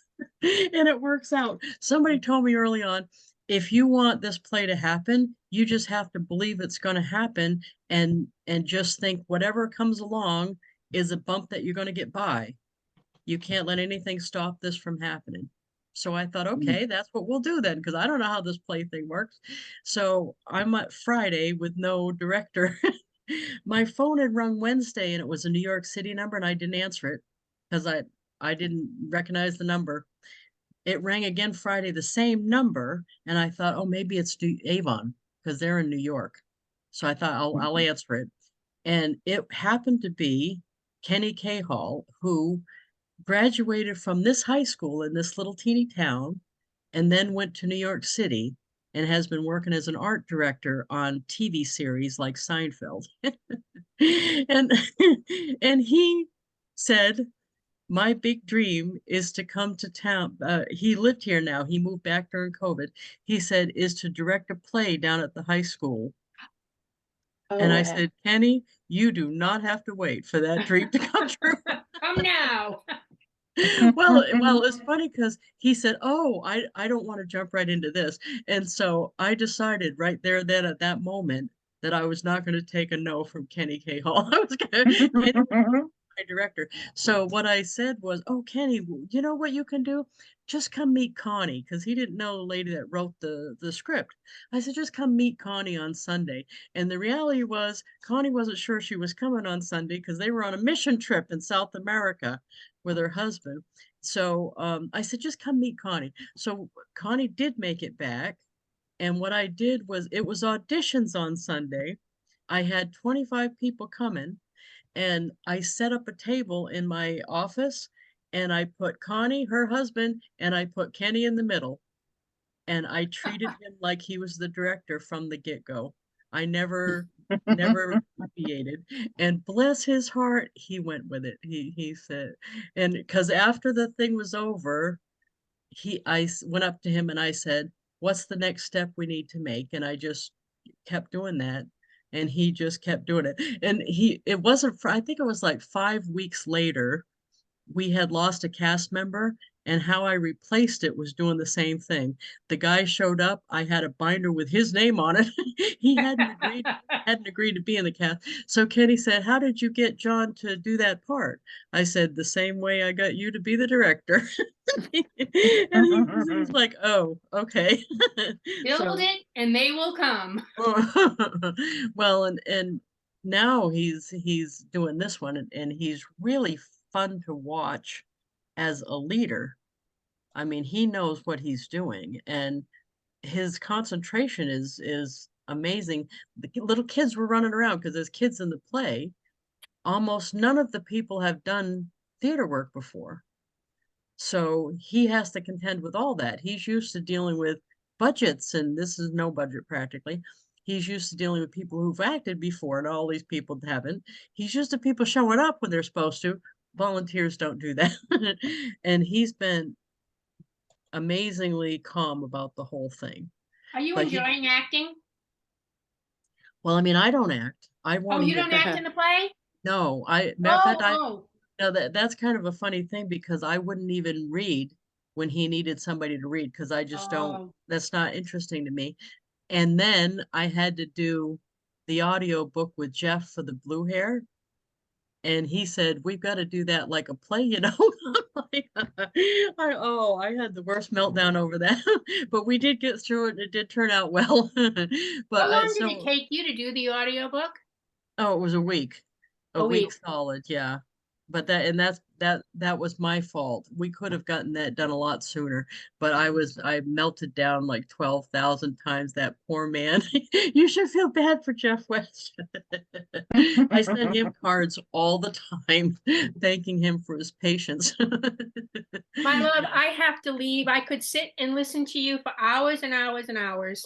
and it works out. Somebody told me early on, if you want this play to happen, you just have to believe it's going to happen and just think whatever comes along is a bump that you're going to get by. You can't let anything stop this from happening. So I thought, okay, that's what we'll do then, because I don't know how this play thing works. So I'm at Friday with no director. My phone had rung Wednesday and it was a New York City number and I didn't answer it because I didn't recognize the number. It rang again Friday, the same number, and I thought, oh, maybe it's Avon because they're in New York. So I thought I'll answer it. And it happened to be Kenny Cahall, who graduated from this high school in this little teeny town and then went to New York City and has been working as an art director on TV series like Seinfeld. and and he said, my big dream is to come to town. He lived here now. He moved back during COVID. He said, is to direct a play down at the high school. And I said, Kenny, you do not have to wait for that dream to come true. Come now. Well, it's funny because he said, oh, I don't want to jump right into this. And so I decided right there then at that moment that I was not going to take a no from Kenny Cahall. I was going to my director. So what I said was, oh, Kenny, you know what you can do? Just come meet Connie, because he didn't know the lady that wrote the script. I said, just come meet Connie on Sunday. And the reality was Connie wasn't sure she was coming on Sunday because they were on a mission trip in South America with her husband. So I said, just come meet Connie. So Connie did make it back. And what I did was, it was auditions on Sunday. I had 25 people coming. And I set up a table in my office and I put Connie, her husband, and I put Kenny in the middle. And I treated him like he was the director from the get-go. I never deviated. And bless his heart, he went with it. He said, and because after the thing was over, I went up to him and I said, what's the next step we need to make? And I just kept doing that. And he just kept doing it. And it wasn't for, I think it was like 5 weeks later, we had lost a cast member, and how I replaced it was doing the same thing. The guy showed up, I had a binder with his name on it. He hadn't agreed to be in the cast. So Kenny said, how did you get John to do that part? I said, the same way I got you to be the director. And he's like, oh, okay. Build it and they will come. Well, and now he's doing this one and he's really fun to watch as a leader. I mean, he knows what he's doing and his concentration is amazing. The little kids were running around because there's kids in the play. almost none of the people have done theater work before. So he has to contend with all that. He's used to dealing with budgets, and this is no budget practically. He's used to dealing with people who've acted before, and all these people haven't. He's used to people showing up when they're supposed to. Volunteers don't do that. And he's been amazingly calm about the whole thing. Are you But he, enjoying acting? well, I mean, I don't act. I Oh, won't you even. don't act in the play? No, matter of fact, Oh, that's kind of a funny thing because I wouldn't even read when he needed somebody to read because I just don't, oh. that's not interesting to me. And then I had to do the audio book with Jeff for the blue hair. And he said, we've got to do that like a play, you know? I'm like, I had the worst meltdown over that. But we did get through it. And it did turn out well. But How long did it so, take you to do the audiobook? oh, it was a week. A A week week. solid, yeah. But that was my fault. We could have gotten that done a lot sooner, but I melted down like 12,000 times. That poor man. You should feel bad for Jeff West. I send him cards all the time, thanking him for his patience. My love, I have to leave. I could sit and listen to you for hours and hours and hours.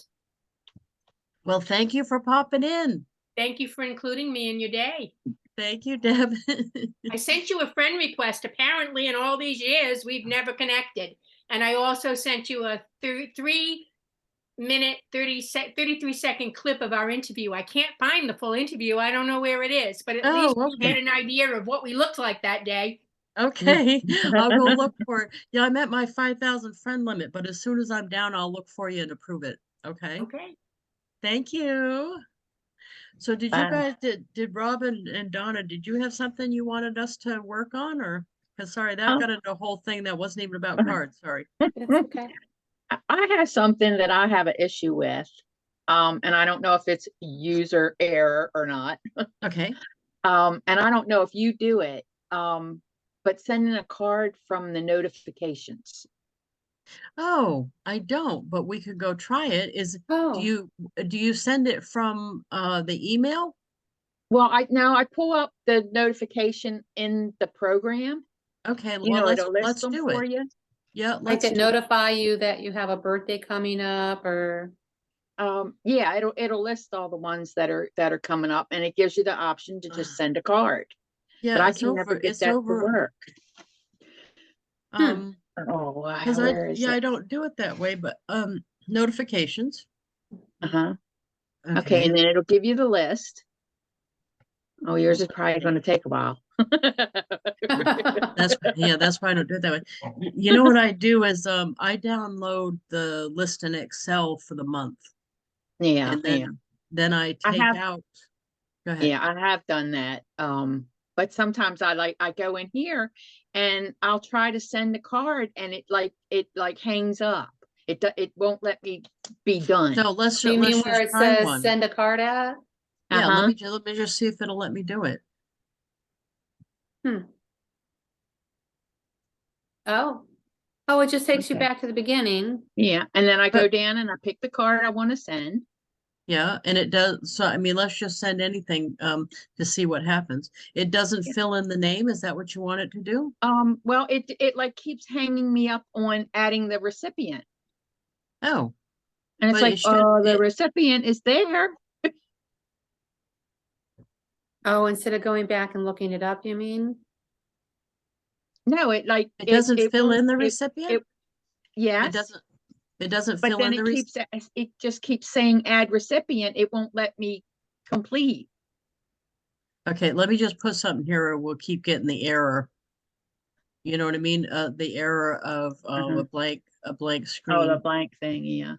Well, thank you for popping in. Thank you for including me in your day. Thank you, Deb. I sent you a friend request. Apparently, in all these years, we've never connected. And I also sent you a 3-minute, 33-second clip of our interview. I can't find the full interview. I don't know where it is, but at least you get an idea of what we looked like that day. Okay, I'll go look for it. Yeah, I'm at my 5,000 friend limit, but as soon as I'm down, I'll look for you and approve it. Okay. Okay. Thank you. So did you guys, did Rob and Donna, did you have something you wanted us to work on or? Because sorry, that got into a whole thing that wasn't even about cards, sorry. That's okay. I have something that I have an issue with. And I don't know if it's user error or not. Okay. And I don't know if you do it. But sending a card from the notifications. Oh, I don't, but we could go try it. Do Oh, you send it from the email? Well, I pull up the notification in the program. Okay, You well, know, it'll list let's them do for it. you. Yeah, like let's it do it. notify you that you have a birthday coming up or, Yeah, it'll list all the ones that are coming up, and it gives you the option to just send a card. Yeah, But I it's can never over. get It's that to over. work. Um, Oh, wow, because where is I it? don't do it that way, but notifications. Uh-huh. Okay, Okay. and then it'll give you the list. Oh, yours is probably going to take a while. That's why I don't do it that way. You know what I do is I download the list in Excel for the month, Yeah, and yeah, then I I take have, out. Go ahead. yeah, I have done that. But sometimes I go in here and I'll try to send the card and it hangs up. It won't let me be done. So let's you mean where just it try says one. send a card at? Yeah, Uh-huh. let me just see if it'll let me do it. Oh, it just takes you Okay. back to the beginning. Yeah, and then I go But- down and I pick the card I want to send. Yeah, and it does. So I mean, let's just send anything to see what happens. It doesn't fill in the name. Is that what you want it to do? Well, it like keeps hanging me up on adding the recipient. Oh, And it's but like, it should. the recipient is there. Oh, instead of going back and looking it up, you mean? No, it doesn't fill won't- in the it- recipient. Yes. It doesn't But fill then in the it just keeps saying add recipient. It won't let me complete. Okay, let me just put something here, or we'll keep getting the error. You know what I mean? The error of Uh-huh. a blank Oh, screen. the blank thing, yeah.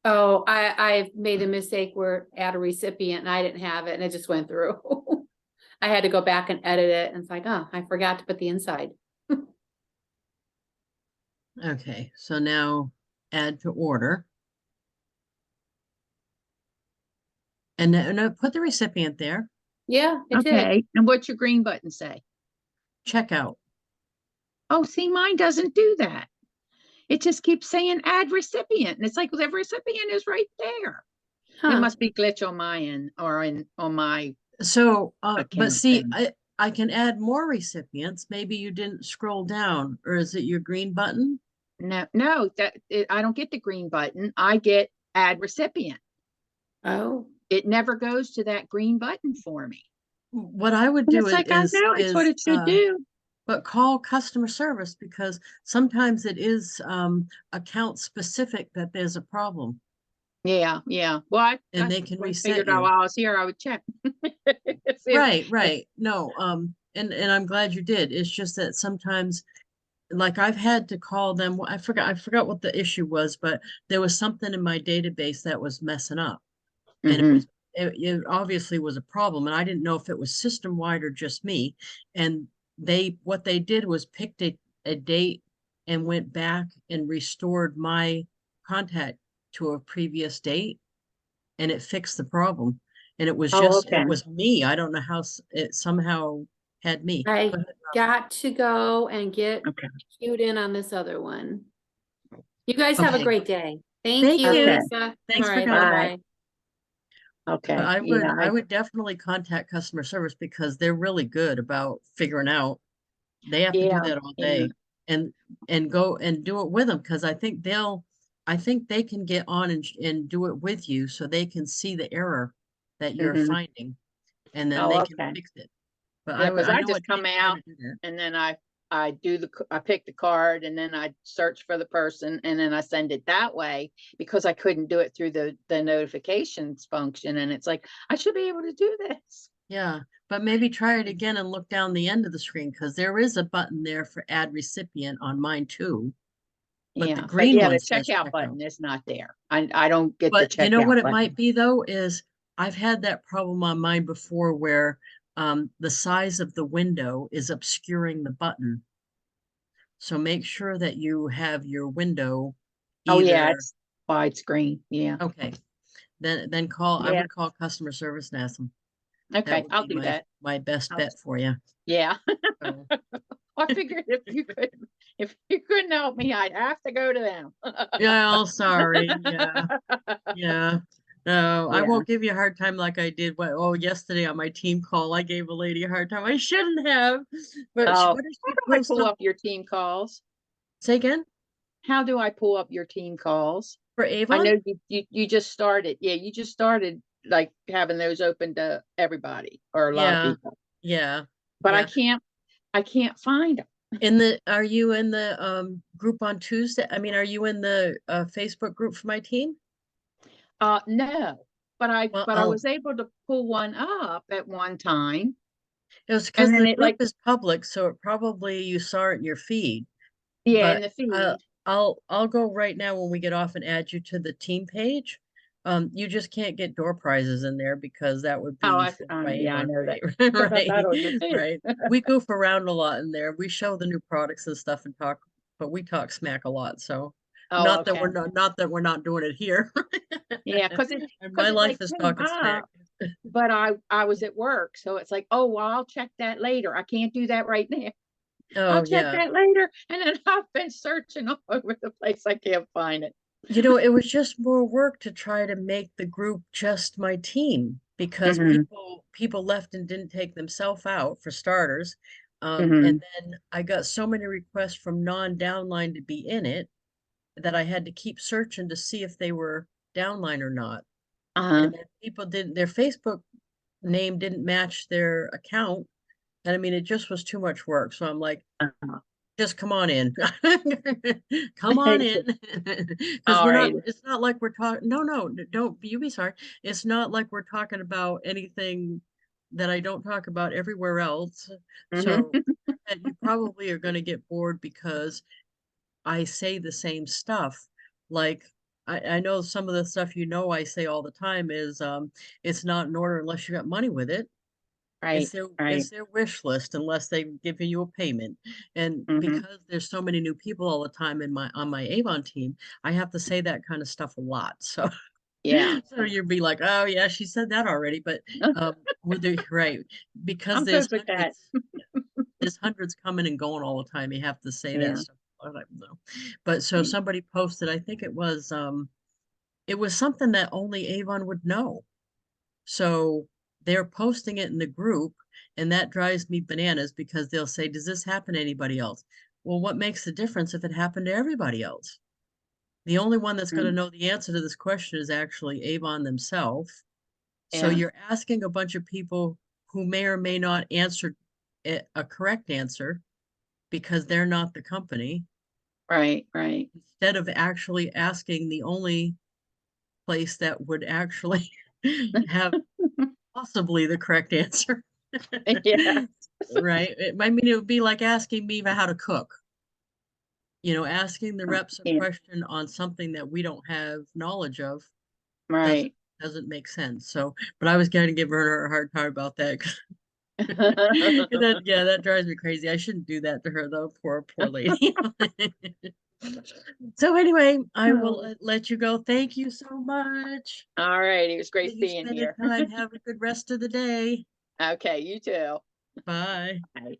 Oh, I made a mistake where add a recipient and I didn't have it and it just went through. I had to go back and edit it and it's like, oh, I forgot to put the inside. Okay, so now add to order. And no, put the recipient there. Yeah, it did. Okay, and what's your green button say? Checkout. Oh, see, mine doesn't do that. It just keeps saying add recipient. And it's like, well, the recipient is right there. It Huh. must be glitch on my end or on my So, but account see, thing. I can add more recipients. Maybe you didn't scroll down, or is it your green button? No, I don't get the green button. I get add recipient. Oh, It never goes to that green button for me. What I would And do it's like, I know it's what it should do. but call customer service because sometimes it is account specific that there's a problem Yeah, yeah. Well, and I they can reset figured out you. while I was here, I would check. See Right, right. No, and I'm glad you did. It's just that sometimes like I've had to call them. I forgot what the issue was, but there was something in my database that was messing up. And Mhm. it obviously was a problem. And I didn't know if it was system wide or just me. And what they did was picked a date and went back and restored my contact to a previous date and it fixed the problem. And it was Oh, just, okay. it was me. I don't know how it somehow had me. Go I ahead, Rob. got to go and get Okay. queued in on this other one. You guys have a Okay. great day. Thank Thank you, you. Lisa. Thanks All for right, coming. bye-bye. But Okay. Yeah. I would definitely contact customer service because they're really good about figuring out. They have to do Yeah. that all Yeah. day and go and do it with them because I think they can get on and do it with you so they can see the error that you're Mhm. finding and then Oh, they can okay. fix it. But Yeah, because I I know just it come takes time out to do that. and then I do I pick the card and then I search for the person and then I send it that way because I couldn't do it through the notifications function. And it's like, I should be able to do this. Yeah, but maybe try it again and look down the end of the screen because there is a button there for add recipient on mine too. But the Yeah. But green yeah, one the says checkout checkout. button is not there. I don't get the But you know checkout what it might button. be though, is I've had that problem on mine before where the size of the window is obscuring the button. So make sure that you have your window Oh yeah, either, it's widescreen. Yeah. okay, then I Yeah. would call customer service and ask them. That Okay, would I'll be do that. my best I'll, bet for you. yeah. So, I figured if you couldn't help me, I'd have to go to them. yeah, oh, sorry. Yeah. Yeah. No, I Yeah. won't give you a hard time like I did. Yesterday on my team call, I gave a lady a hard time. I shouldn't have, but Oh, what did how she do I post pull on? up your team calls? Say again How do I pull up your team calls? for I Avon? know you just started. Yeah, you just started like having those open to everybody or a lot of Yeah, people. yeah, But yeah. I can't find them. Are you in the group on Tuesday? I mean, are you in the Facebook group for my team? No. But Well, I was able to pull one up at one time. it was And because then the it group like, is public, so it probably you saw it in your feed. yeah, in But the feed. I'll go right now when we get off and add you to the team page. You just can't get door prizes in there because that would Oh, be filled by yeah, I Avon, know that. right? Because I Right, thought it was your team. right. We goof around a lot in there. We show the new products and stuff and talk, but we talk smack a lot. So Oh, okay. not that we're not doing it here. Yeah, And my because it life like is came talking smack. up, but I was at work, so it's like, oh, well, I'll check that later. I can't do that right now. I'll Oh check yeah. that later. And then I've been searching all over the place. I can't find it. You know, it was just more work to try to make the group just my team because Hmm. people left and didn't take themselves out for starters. And Hmm. then I got so many requests from non-downline to be in it that I had to keep searching to see if they were downline or not. Uh-huh. And then people didn't, their Facebook name didn't match their account. And I mean, it just was too much work. So I'm like, Uh-huh. just come on in. Come on in. Because All right. it's not like we're talking, no, don't, you be sorry. It's not like we're talking about anything that I don't talk about everywhere else. So Hmm. and you probably are going to get bored because I say the same stuff. Like, I know some of the stuff I say all the time is it's not in order unless you got money with it. Right. Right. It's their wish list unless they've given you a payment. And Hmm. because there's so many new people all the time on my Avon team, I have to say that kind of stuff a lot. So Yeah. so you'd be like, oh yeah, she said that already. But with the right, because I'm good with that. there's hundreds coming and going all the time. You have to say that Yeah. stuff all the time, though. But so somebody posted, I think it was something that only Avon would know. So they're posting it in the group, and that drives me bananas because they'll say, does this happen to anybody else? Well, what makes the difference if it happened to everybody else? The only one that's going to Mm. know the answer to this question is actually Avon themselves. So Yeah. you're asking a bunch of people who may or may not answer a correct answer because they're not the company, Right. instead of actually asking the only place that would actually have possibly the correct answer. Yeah. Right? I mean, it would be like asking me how to cook. Asking the reps a Yeah. question on something that we don't have knowledge of doesn't Right. doesn't make sense. So, but I was going to give her a hard time about that. That drives me crazy. I shouldn't do that to her though. Poor lady. So anyway, I will let you go. Thank you so much. All right. It was great That you seeing spent you. time. Have a good rest of the day. Okay. You too. Bye. Bye.